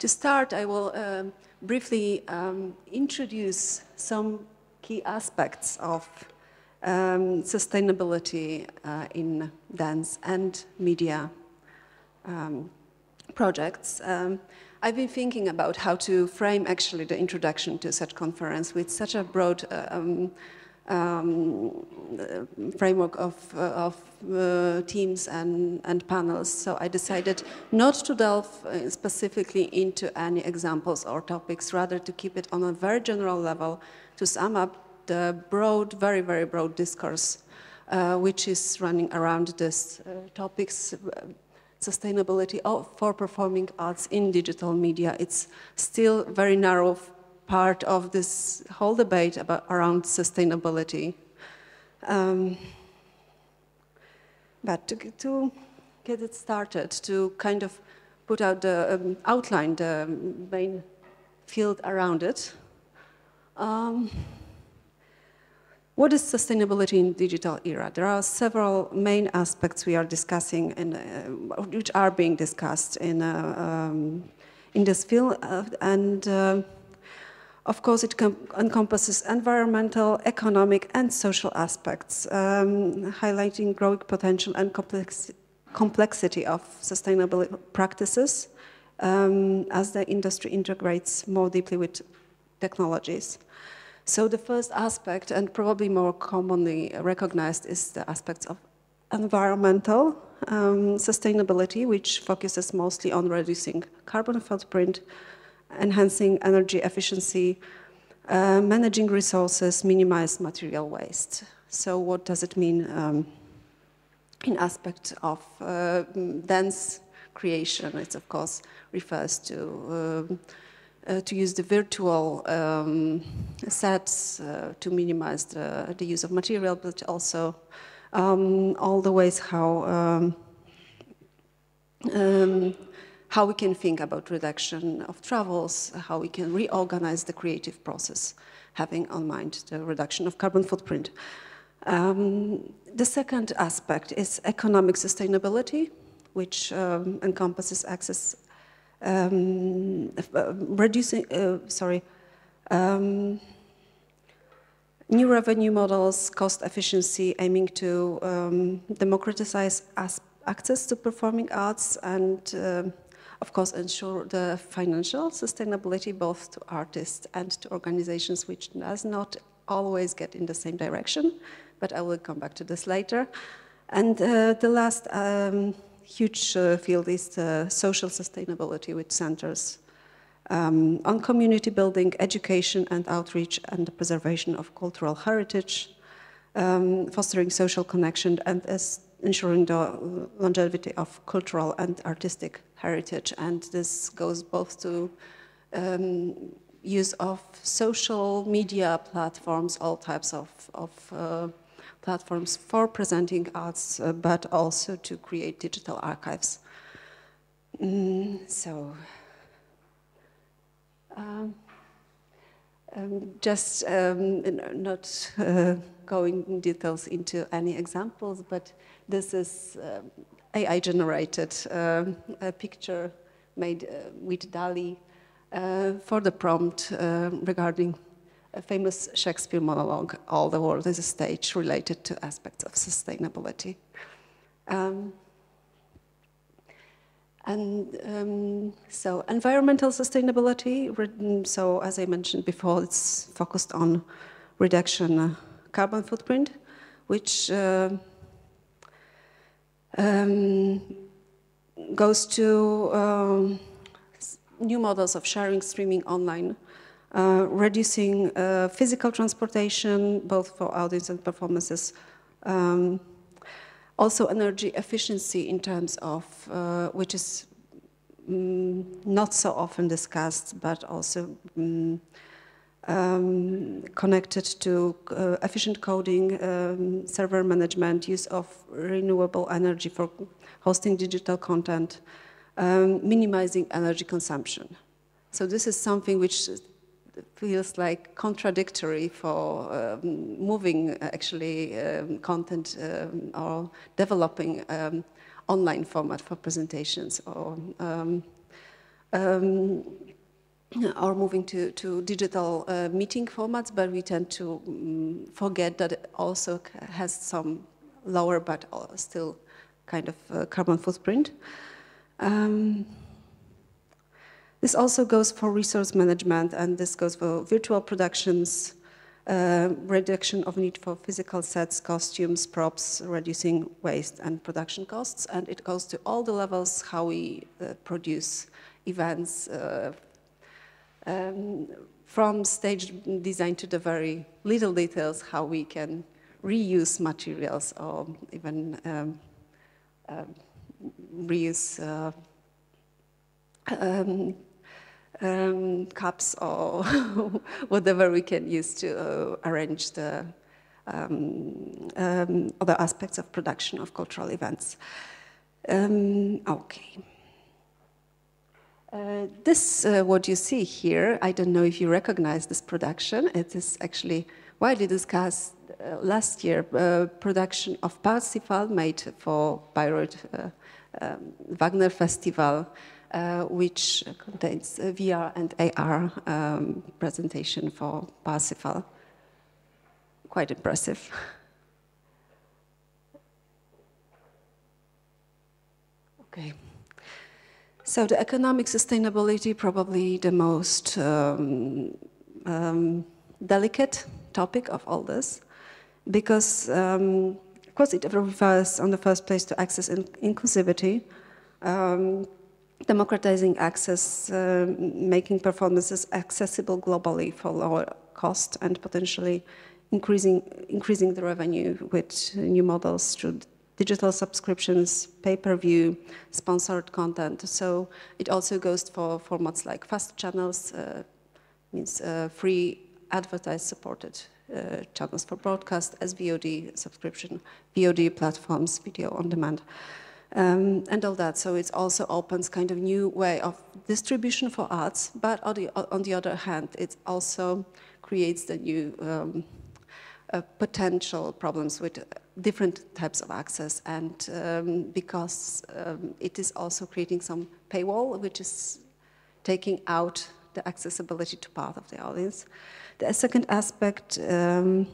To start, I will briefly introduce some key aspects of sustainability in dance and media projects. I've been thinking about how to frame actually the introduction to such conference with such a broad framework of teams and panels. So I decided not to delve specifically into any examples or topics, rather to keep it on a very general level, to sum up the broad, very, very broad discourse which is running around this topics. Sustainability for performing arts in digital media. It's still a very narrow part of this whole debate around sustainability. But to get it started, to kind of put out the outline, the main field around it. What is sustainability in digital era? There are several main aspects we are discussing, which are being discussed in this field, and of course it encompasses environmental, economic, and social aspects, highlighting growing potential and complexity of sustainable practices as the industry integrates more deeply with technologies. So the first aspect, and probably more commonly recognized, is the aspects of environmental sustainability, which focuses mostly on reducing carbon footprint, enhancing energy efficiency, managing resources, minimize material waste. So what does it mean in aspect of dance creation? It of course refers to use the virtual sets to minimize the use of material, but also all the ways how we can think about reduction of travels, how we can reorganize the creative process, having on mind the reduction of carbon footprint. The second aspect is economic sustainability, which encompasses access new revenue models, cost efficiency, aiming to democratize access to performing arts and, of course, ensure the financial sustainability both to artists and to organizations, which does not always get in the same direction, but I will come back to this later. And the last huge field is the social sustainability, which centers on community building, education and outreach, and the preservation of cultural heritage, fostering social connection, and ensuring the longevity of cultural and artistic heritage. And this goes both to use of social media platforms, all types of platforms for presenting arts, but also to create digital archives. Just not going in details into any examples, but this is AI-generated a picture made with DALL-E for the prompt regarding a famous Shakespeare monologue, "All the World is a Stage," related to aspects of sustainability. So environmental sustainability, so as I mentioned before, it's focused on reduction carbon footprint, which goes to new models of sharing, streaming online, reducing physical transportation, both for audience and performances, also energy efficiency in terms of, which is not so often discussed, but also connected to efficient coding, server management, use of renewable energy for hosting digital content, minimizing energy consumption. So this is something which feels like contradictory for moving actually content or developing online format for presentations or or moving to digital meeting formats, but we tend to forget that it also has some lower but still kind of carbon footprint. This also goes for resource management, and this goes for virtual productions, reduction of need for physical sets, costumes, props, reducing waste and production costs, and it goes to all the levels how we produce events, from stage design to the very little details, how we can reuse materials or even reuse cups or whatever we can use to arrange the other aspects of production of cultural events. Okay. This, what you see here, I don't know if you recognize this production. It is actually widely discussed last year, production of Parsifal made for Bayreuth Wagner Festival, which contains VR and AR presentation for Parsifal. Quite impressive. Okay. So the economic sustainability, probably the most delicate topic of all this, because of course it refers on the first place to access and inclusivity, democratizing access, making performances accessible globally for lower cost, and potentially increasing the revenue with new models through digital subscriptions, pay-per-view, sponsored content. So it also goes for formats like fast channels, means free advertised supported channels for broadcast, SVOD subscription, VOD platforms, video on demand, and all that. So it also opens kind of new way of distribution for arts, but on the other hand, it also creates the new potential problems with different types of access, and because it is also creating some paywall, which is taking out the accessibility to part of the audience. The second aspect, of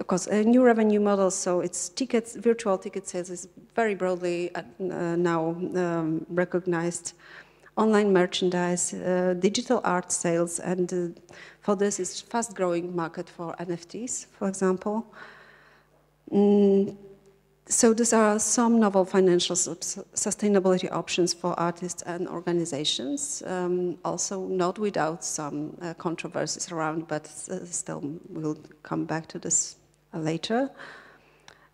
course, a new revenue model, so it's tickets, virtual ticket sales is very broadly now recognized. Online merchandise, digital art sales, and for this is fast-growing market for NFTs, for example. So these are some novel financial sustainability options for artists and organizations, also not without some controversies around, but still we'll come back to this later.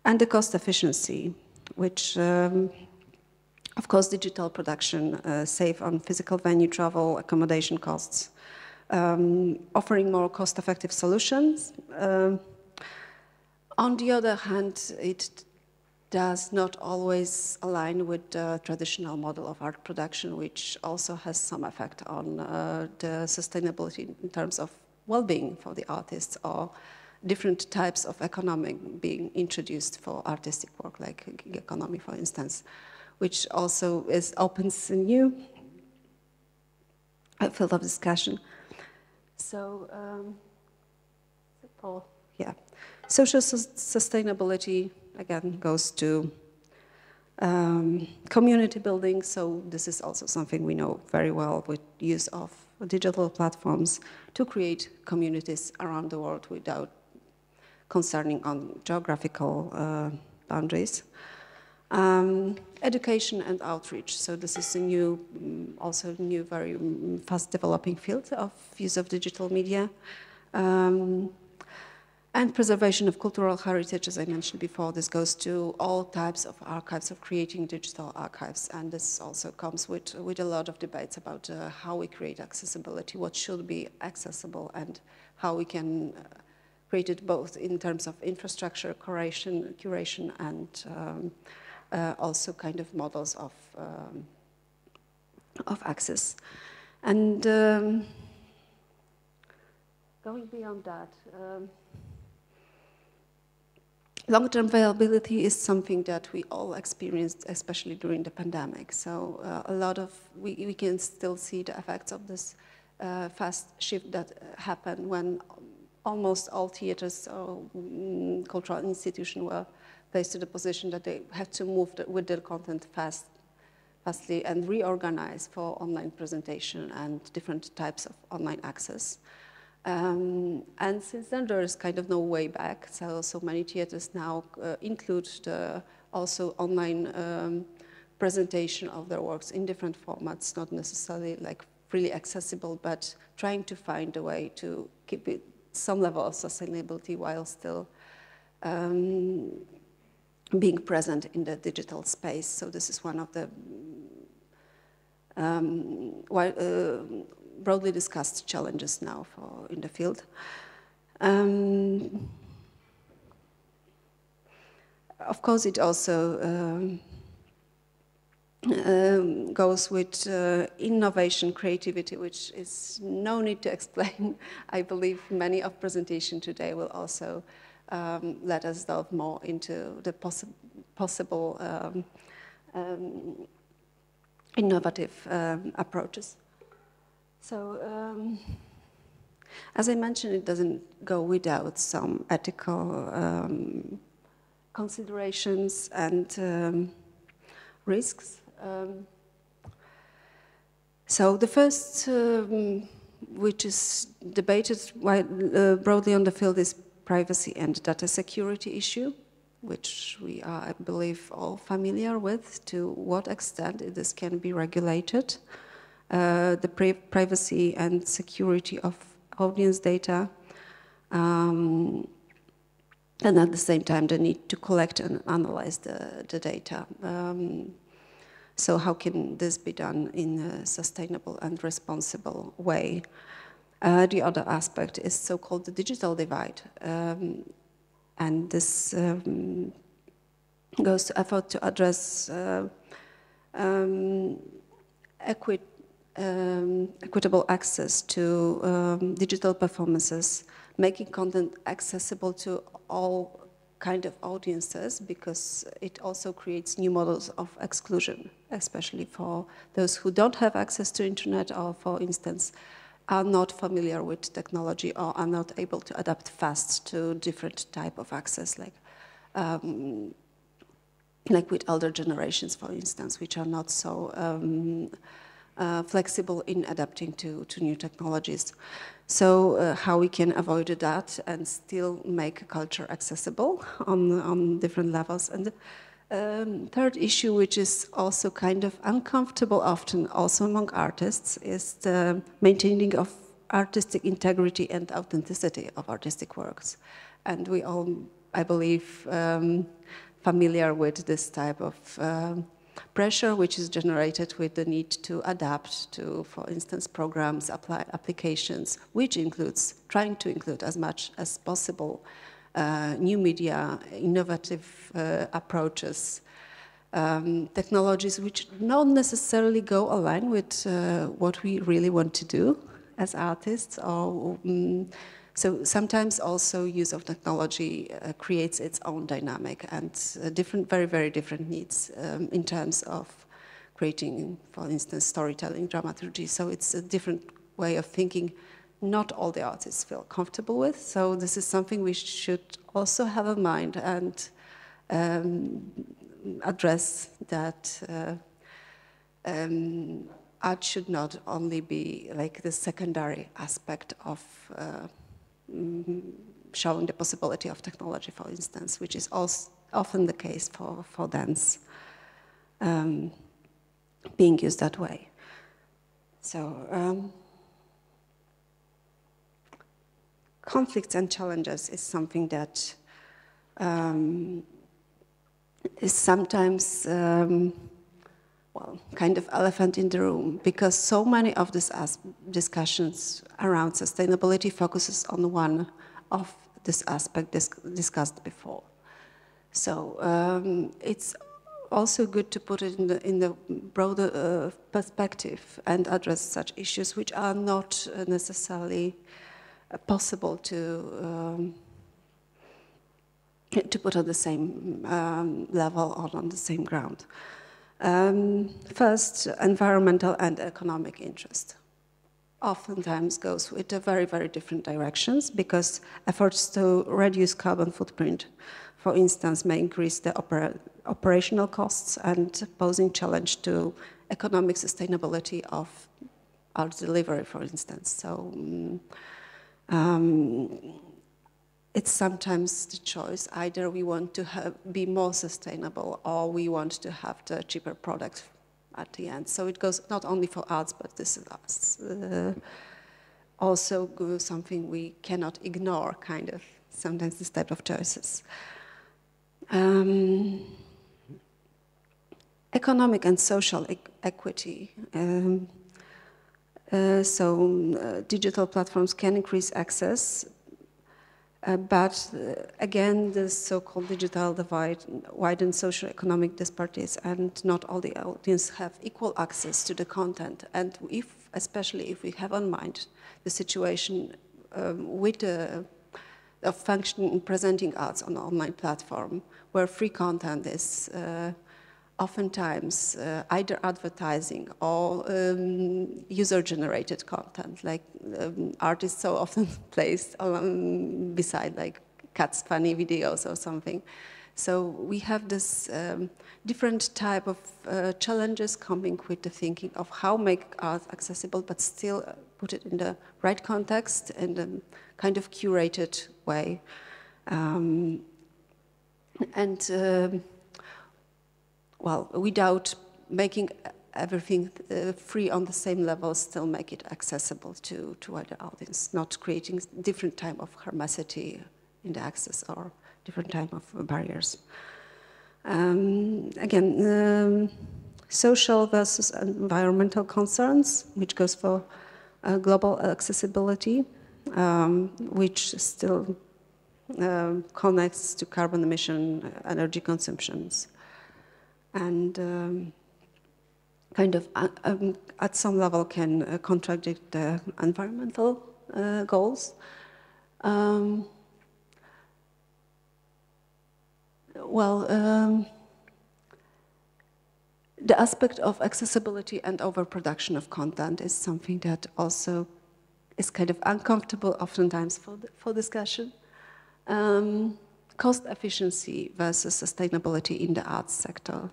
And the cost efficiency, which of course, digital production save on physical venue travel, accommodation costs, offering more cost-effective solutions. On the other hand, it does not always align with the traditional model of art production, which also has some effect on the sustainability in terms of well-being for the artists, or different types of economy being introduced for artistic work, like gig economy, for instance, which also opens a new field of discussion. So, yeah, social sustainability again goes to community building. So this is also something we know very well with use of digital platforms to create communities around the world without concerning on geographical boundaries. Education and outreach. So this is a new, also new, very fast developing field of use of digital media. And preservation of cultural heritage, as I mentioned before, this goes to all types of archives, of creating digital archives. And this also comes with a lot of debates about how we create accessibility, what should be accessible, and how we can create it both in terms of infrastructure, curation, and also kind of models of access. And going beyond that, long-term viability is something that we all experienced, especially during the pandemic. So a lot of, we can still see the effects of this fast shift that happened when almost all theaters or cultural institutions were placed to the position that they have to move with their content fastly and reorganize for online presentation and different types of online access. And since then, there is kind of no way back. So many theaters now include also online presentation of their works in different formats, not necessarily like freely accessible, but trying to find a way to keep it some level of sustainability while still being present in the digital space. So this is one of the broadly discussed challenges now in the field. Of course, it also goes with innovation, creativity, which is no need to explain. I believe many of presentation today will also let us delve more into the possible innovative approaches. So, as I mentioned, it doesn't go without some ethical considerations and risks. So the first, which is debated broadly on the field, is privacy and data security issue, which we are, I believe, all familiar with, to what extent this can be regulated. The privacy and security of audience data, and at the same time the need to collect and analyze the data. So how can this be done in a sustainable and responsible way? The other aspect is so-called the digital divide, and this goes to effort to address equitable access to digital performances, making content accessible to all kind of audiences, because it also creates new models of exclusion, especially for those who don't have access to internet or, for instance, are not familiar with technology or are not able to adapt fast to different type of access, like with older generations, for instance, which are not so flexible in adapting to new technologies. So how we can avoid that and still make culture accessible on different levels. And the third issue, which is also kind of uncomfortable often also among artists, is the maintaining of artistic integrity and authenticity of artistic works. And we all, I believe, familiar with this type of pressure which is generated with the need to adapt to, for instance, programs, applications, which includes trying to include as much as possible new media, innovative approaches, technologies which not necessarily go align with what we really want to do as artists. Or so sometimes also use of technology creates its own dynamic and different, very, very different needs in terms of creating, for instance, storytelling, dramaturgy. So it's a different way of thinking. Not all the artists feel comfortable with. So this is something we should also have in mind and address, that art should not only be like the secondary aspect of showing the possibility of technology, for instance, which is also often the case for dance being used that way. So conflicts and challenges is something that is sometimes well, kind of elephant in the room, because so many of these discussions around sustainability focuses on one of this aspect discussed before. So it's also good to put it in the broader perspective and address such issues which are not necessarily possible to to put on the same level or on the same ground. First, environmental and economic interest oftentimes goes with very, very different directions, because efforts to reduce carbon footprint, for instance, may increase the operational costs and posing challenge to economic sustainability of our delivery, for instance. So it's sometimes the choice, either we want to be more sustainable or we want to have the cheaper product at the end. So it goes not only for arts, but this is also something we cannot ignore, kind of, sometimes this type of choices. Economic and social equity. Digital platforms can increase access, but again, the so-called digital divide widens socioeconomic disparities, and not all the audience have equal access to the content. And especially if we have in mind the situation with the functioning presenting arts on an online platform, where free content is oftentimes either advertising or user-generated content, like artists so often placed beside like cats' funny videos or something. So we have this different type of challenges coming with the thinking of how make art accessible, but still put it in the right context and a kind of curated way. Well, without making everything free on the same level, still make it accessible to wider audience, not creating different type of hermesity in the access or different type of barriers. Again, social versus environmental concerns, which goes for global accessibility, which still connects to carbon emission, energy consumptions. And kind of at some level can contradict the environmental goals. The aspect of accessibility and overproduction of content is something that also is kind of uncomfortable oftentimes for discussion. Cost efficiency versus sustainability in the arts sector.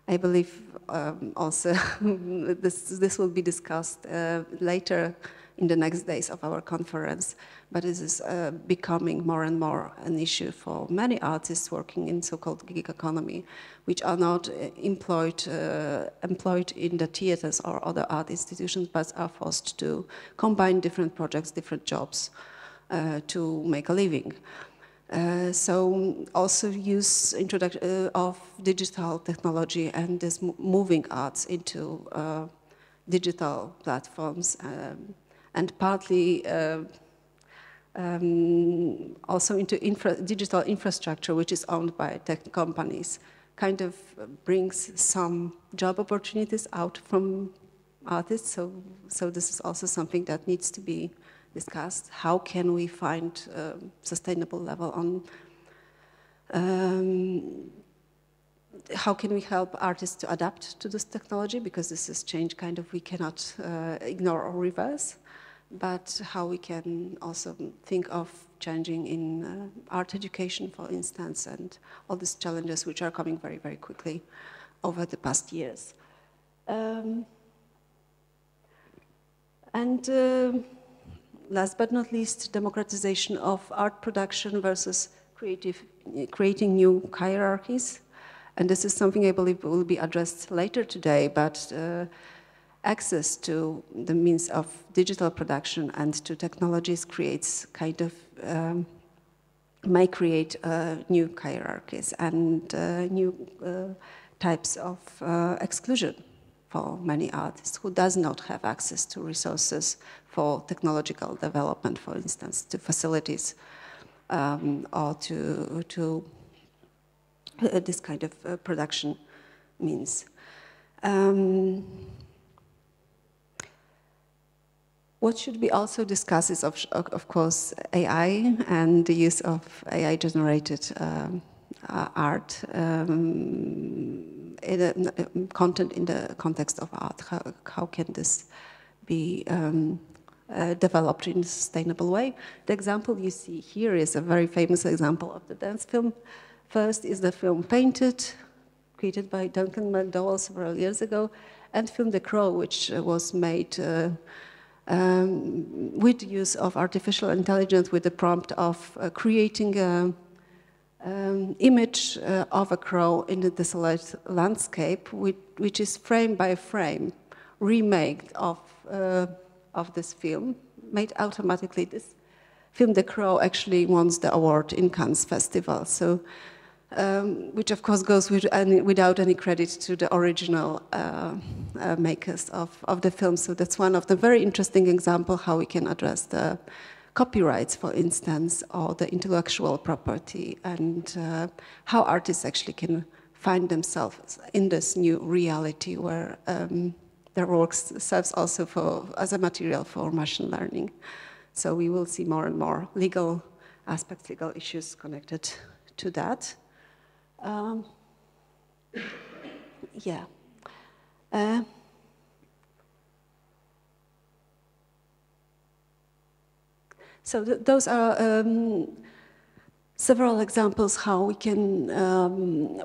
I believe also this will be discussed later in the next days of our conference, but this is becoming more and more an issue for many artists working in so-called gig economy, which are not employed in the theaters or other art institutions, but are forced to combine different projects, different jobs to make a living. So also use introduction of digital technology and this moving arts into digital platforms and partly also into digital infrastructure, which is owned by tech companies, kind of brings some job opportunities out from artists. So this is also something that needs to be discussed. How can we find a sustainable level on, how can we help artists to adapt to this technology? Because this is change kind of we cannot ignore or reverse, but how we can also think of changing in art education, for instance, and all these challenges which are coming very, very quickly over the past years. Last but not least, democratization of art production versus creating new hierarchies. And this is something I believe will be addressed later today, but access to the means of digital production and to technologies creates kind of, may create new hierarchies and new types of exclusion for many artists who does not have access to resources for technological development, for instance, to facilities or to this kind of production means. What should be also discussed is, of course, AI and the use of AI-generated art, content in the context of art. How can this be developed in a sustainable way? The example you see here is a very famous example of the dance film. First is the film Painted, created by Duncan McDowell several years ago, and film The Crow, which was made with the use of artificial intelligence with the prompt of creating an image of a crow in the desolate landscape, which is frame by frame remake of this film, made automatically. This film, The Crow, actually won the award in Cannes Festival, so which of course goes without any credit to the original makers of the film. So that's one of the very interesting examples how we can address the copyrights, for instance, or the intellectual property, and how artists actually can find themselves in this new reality where their works serves also as a material for machine learning. So we will see more and more legal aspects, legal issues connected to that. Yeah. So those are several examples how we can,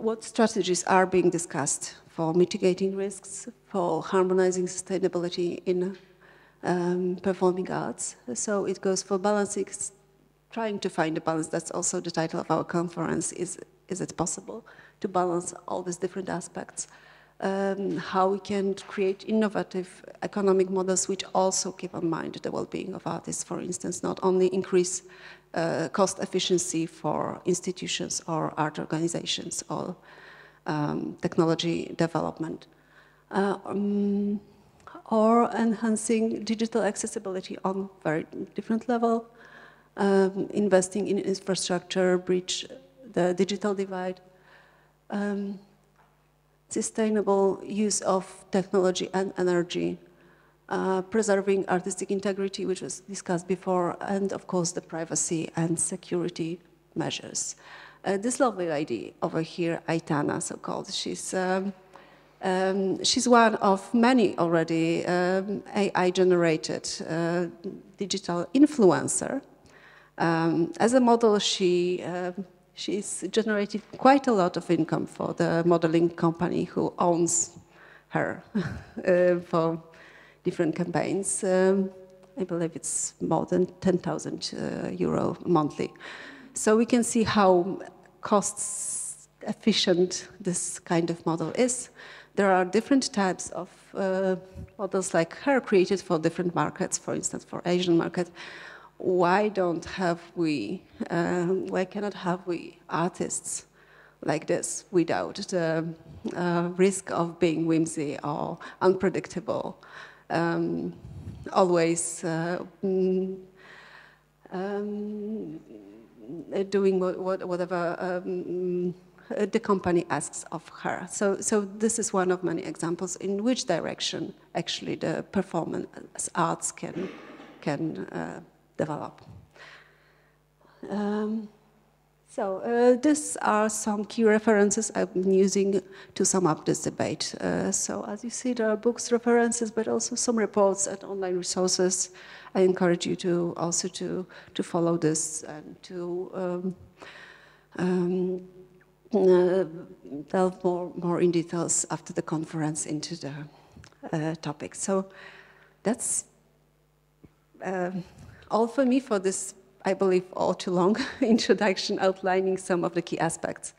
what strategies are being discussed for mitigating risks, for harmonizing sustainability in performing arts. So it goes for balancing, trying to find a balance. That's also the title of our conference. Is it possible to balance all these different aspects? How we can create innovative economic models which also keep in mind the well-being of artists, for instance, not only increase cost efficiency for institutions or art organizations or technology development, or enhancing digital accessibility on very different level, investing in infrastructure, bridge the digital divide, sustainable use of technology and energy, preserving artistic integrity, which was discussed before, and of course the privacy and security measures. This lovely lady over here, Aitana, so-called, she's one of many already AI-generated digital influencer. As a model, she's generated quite a lot of income for the modeling company who owns her for different campaigns. I believe it's more than 10,000 euro monthly. So we can see how cost efficient this kind of model is. There are different types of models like her created for different markets, for instance, for Asian market. Why cannot have we artists like this without the risk of being whimsy or unpredictable, always doing whatever the company asks of her. So this is one of many examples in which direction actually the performance arts can develop. These are some key references I'm using to sum up this debate. So as you see, there are books, references, but also some reports and online resources. I encourage you to also to follow this and to delve more in details after the conference into the topic. So that's all for me for this, I believe, all too long introduction outlining some of the key aspects.